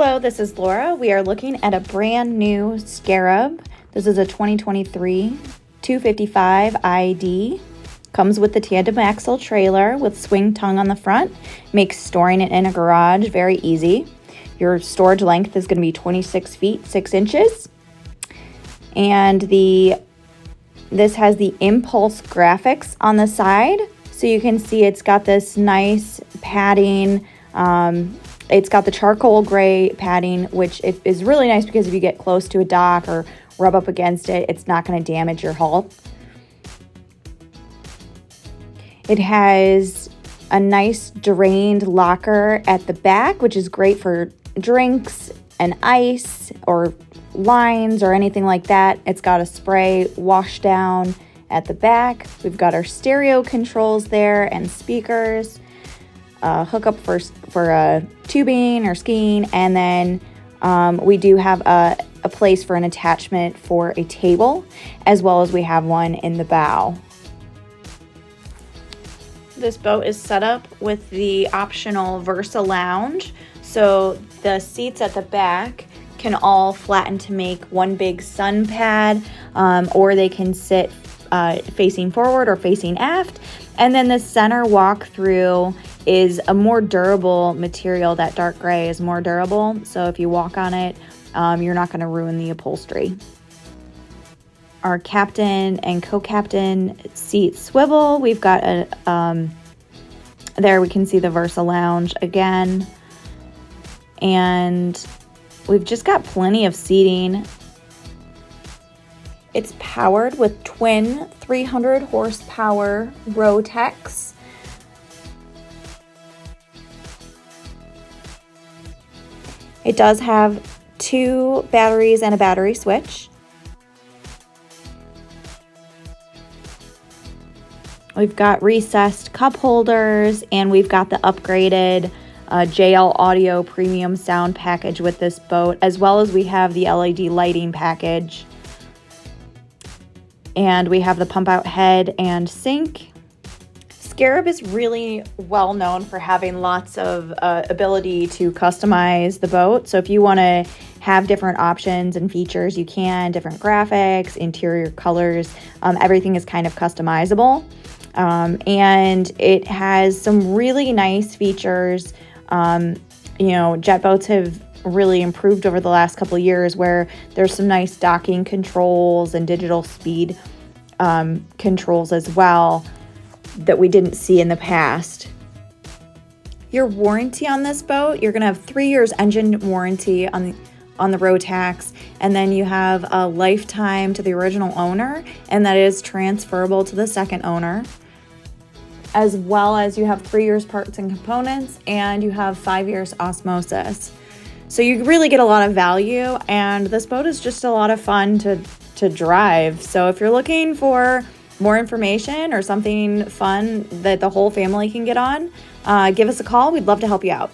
Hello, this is Laura. We are looking at a brand new Scarab. This is a 2023 255 ID. Comes with the tandem axle trailer with swing tongue on the front. Makes storing it in a garage very easy. Your storage length is going to be 26 feet 6 inches. And this has the Impulse graphics on the side. So you can see it's got this nice padding. It's got the charcoal gray padding, which is really nice because if you get close to a dock or rub up against it, it's not going to damage your hull. It has a nice drained locker at the back, which is great for drinks and ice or lines or anything like that. It's got a spray wash down at the back. We've got our stereo controls there and speakers. Hookup for tubing or skiing, and then we do have a place for an attachment for a table, as well as we have one in the bow. This boat is set up with the optional Versa Lounge, so the seats at the back can all flatten to make one big sun pad, or they can sit facing forward or facing aft. And then the center walk-through is a more durable material. That dark gray is more durable, so if you walk on it, you're not going to ruin the upholstery. Our captain and co-captain seats swivel. We've got there we can see the Versa Lounge again. And we've just got plenty of seating. It's powered with twin 300 horsepower Rotex. It does have 2 batteries and a battery switch. We've got recessed cup holders, and we've got the upgraded JL Audio premium sound package with this boat, as well as we have the LED lighting package. And we have the pump out head and sink. Scarab is really well known for having lots of ability to customize the boat. So if you want to have different options and features, you can, different graphics, interior colors, everything is kind of customizable. And it has some really nice features. Jet boats have really improved over the last couple of years, where there's some nice docking controls and digital speed controls as well that we didn't see in the past. Your warranty on this boat, you're going to have 3 years engine warranty on the Rotex, and then you have a lifetime to the original owner, and that is transferable to the second owner, as well as you have 3 years parts and components, and you have 5 years osmosis. So you really get a lot of value, and this boat is just a lot of fun to drive. So if you're looking for more information or something fun that the whole family can get on, give us a call. We'd love to help you out.